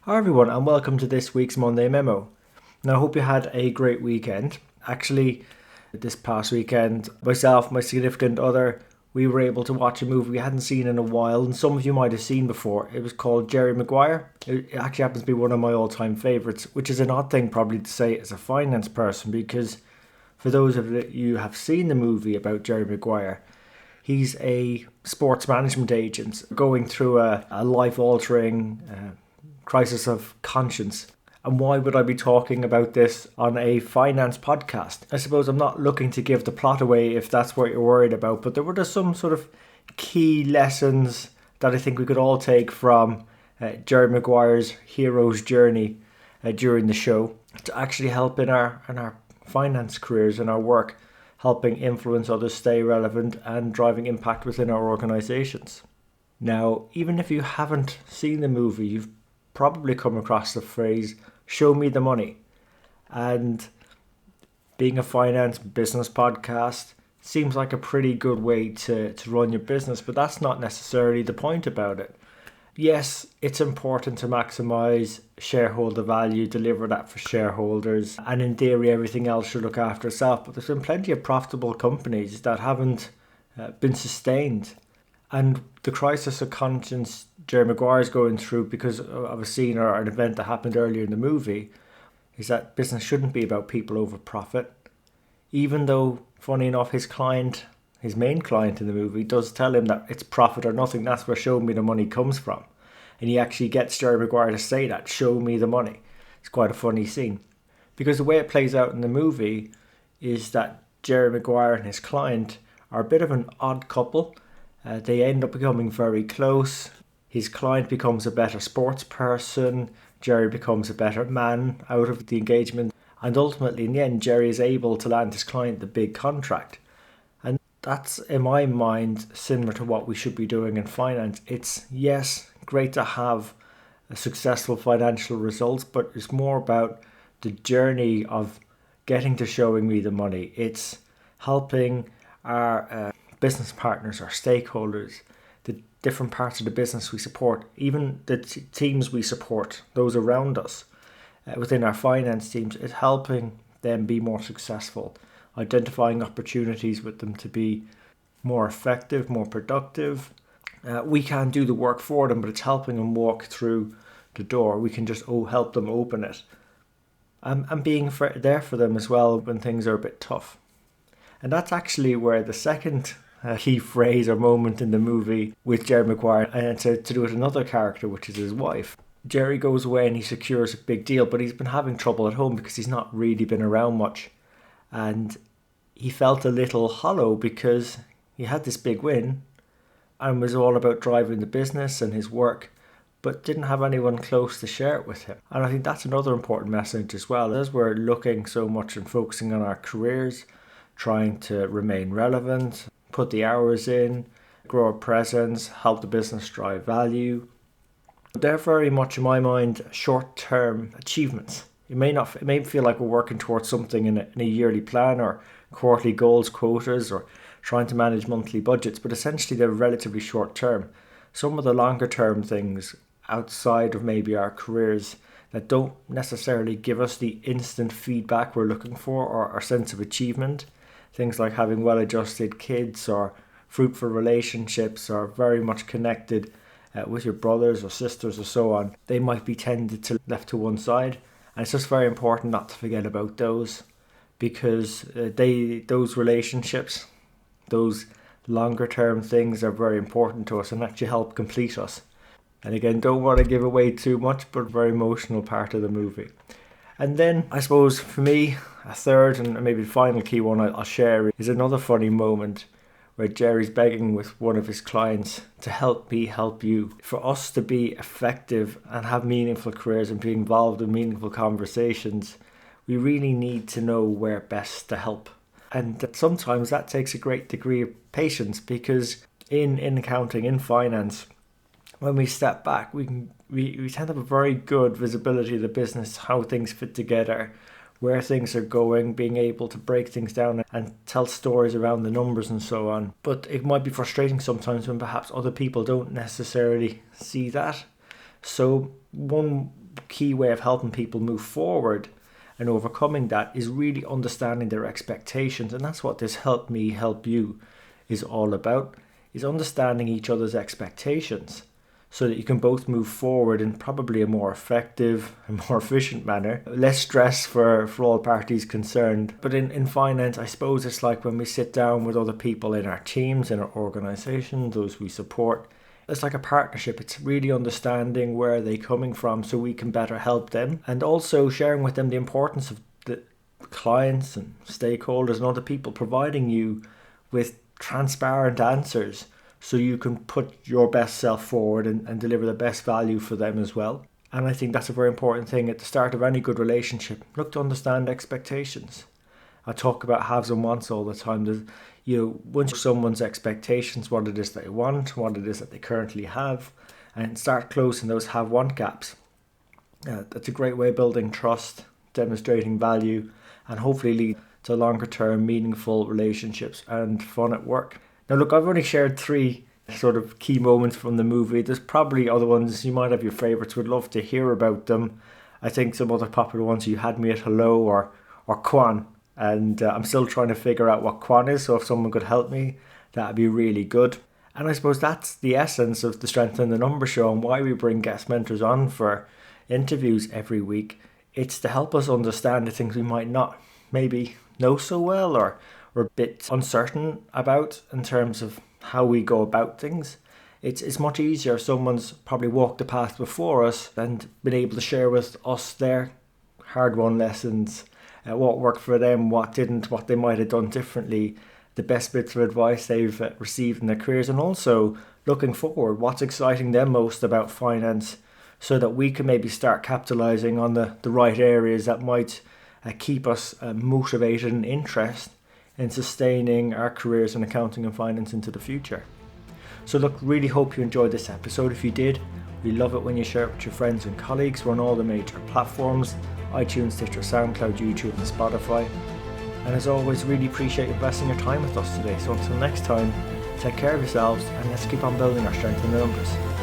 Hi everyone and welcome to this week's Monday Memo. Now I hope you had a great weekend. Actually, this past weekend, myself, my significant other, we were able to watch a movie we hadn't seen in a while and some of you might have seen before. It was called Jerry Maguire. It actually happens to be one of my all-time favourites, which is an odd thing probably to say as a finance person because for those of you who have seen the movie about Jerry Maguire, he's a sports management agent going through a life-altering crisis of conscience. And why would I be talking about this on a finance podcast? I suppose I'm not looking to give the plot away if that's what you're worried about, but there were just some sort of key lessons that I think we could all take from Jerry Maguire's hero's journey during the show to actually help in our finance careers and our work, helping influence others stay relevant and driving impact within our organisations. Now, even if you haven't seen the movie, you've probably come across the phrase, show me the money. And being a finance business podcast seems like a pretty good way to run your business, but that's not necessarily the point about it. Yes, it's important to maximize shareholder value, deliver that for shareholders, and in theory everything else should look after itself, but there's been plenty of profitable companies that haven't been sustained. And the crisis of conscience Jerry Maguire is going through because of a scene or an event that happened earlier in the movie is that business shouldn't be about people over profit. Even though, funny enough, his main client in the movie does tell him that it's profit or nothing, that's where show me the money comes from. And he actually gets Jerry Maguire to say that, show me the money. It's quite a funny scene. Because the way it plays out in the movie is that Jerry Maguire and his client are a bit of an odd couple. They end up becoming very close. His client becomes a better sports person. Jerry becomes a better man out of the engagement. And ultimately, in the end, Jerry is able to land his client the big contract. And that's, in my mind, similar to what we should be doing in finance. It's, yes, great to have a successful financial results, but it's more about the journey of getting to showing me the money. It's helping our business partners, our stakeholders, the different parts of the business we support, even the teams we support, those around us within our finance teams, is helping them be more successful, identifying opportunities with them to be more effective, more productive. We can't do the work for them, but it's helping them walk through the door. We can just help them open it. And being there for them as well when things are a bit tough. And that's actually where the second key phrase or moment in the movie with Jerry Maguire, and to do with another character, which is his wife. Jerry goes away and he secures a big deal, but he's been having trouble at home because he's not really been around much. And he felt a little hollow because he had this big win and was all about driving the business and his work, but didn't have anyone close to share it with him. And I think that's another important message as well, as we're looking so much and focusing on our careers, trying to remain relevant, put the hours in, grow our presence, help the business drive value. They're very much, in my mind, short-term achievements. It may feel like we're working towards something in a yearly plan or quarterly goals, quotas, or trying to manage monthly budgets, but essentially they're relatively short-term. Some of the longer-term things outside of maybe our careers that don't necessarily give us the instant feedback we're looking for or our sense of achievement, things like having well-adjusted kids or fruitful relationships or very much connected with your brothers or sisters or so on, they might be tended to left to one side. And it's just very important not to forget about those because those relationships, those longer term things are very important to us and actually help complete us. And again, don't want to give away too much, but very emotional part of the movie. And then I suppose for me, a third and maybe the final key one I'll share is another funny moment where Jerry's begging with one of his clients to help me help you. For us to be effective and have meaningful careers and be involved in meaningful conversations, we really need to know where best to help. And that sometimes that takes a great degree of patience because in accounting, in finance, when we step back, we tend to have a very good visibility of the business, how things fit together, where things are going, being able to break things down and tell stories around the numbers and so on. But it might be frustrating sometimes when perhaps other people don't necessarily see that. So one key way of helping people move forward and overcoming that is really understanding their expectations. And that's what this Help Me, Help You is all about, is understanding each other's expectations so that you can both move forward in probably a more effective and more efficient manner. Less stress for all parties concerned. But in finance, I suppose it's like when we sit down with other people in our teams, in our organisation, those we support. It's like a partnership. It's really understanding where they're coming from so we can better help them, and also sharing with them the importance of the clients and stakeholders and other people providing you with transparent answers so you can put your best self forward and deliver the best value for them as well. And I think that's a very important thing at the start of any good relationship. Look to understand expectations. I talk about haves and wants all the time. Once someone's expectations, what it is they want, what it is that they currently have, and start closing those have-want gaps. That's a great way of building trust, demonstrating value, and hopefully lead to longer-term, meaningful relationships and fun at work. Now, look, I've only shared 3 sort of key moments from the movie. There's probably other ones. You might have your favourites. Would love to hear about them. I think some other popular ones, You Had Me at Hello or Kwan. And I'm still trying to figure out what Kwan is, so if someone could help me, that'd be really good. And I suppose that's the essence of the Strength in the Numbers show and why we bring guest mentors on for interviews every week. It's to help us understand the things we might not maybe know so well or a bit uncertain about in terms of how we go about things. It's much easier if someone's probably walked the path before us and been able to share with us their hard-won lessons, what worked for them, what didn't, what they might have done differently, the best bits of advice they've received in their careers, and also looking forward, what's exciting them most about finance, so that we can maybe start capitalising on the right areas that might keep us motivated and interested in sustaining our careers in accounting and finance into the future. So look, really hope you enjoyed this episode. If you did, we love it when you share it with your friends and colleagues. We're on all the major platforms: iTunes, Stitcher, SoundCloud, YouTube and Spotify. And as always, really appreciate you investing your time with us today. So until next time, take care of yourselves and let's keep on building our strength in the numbers.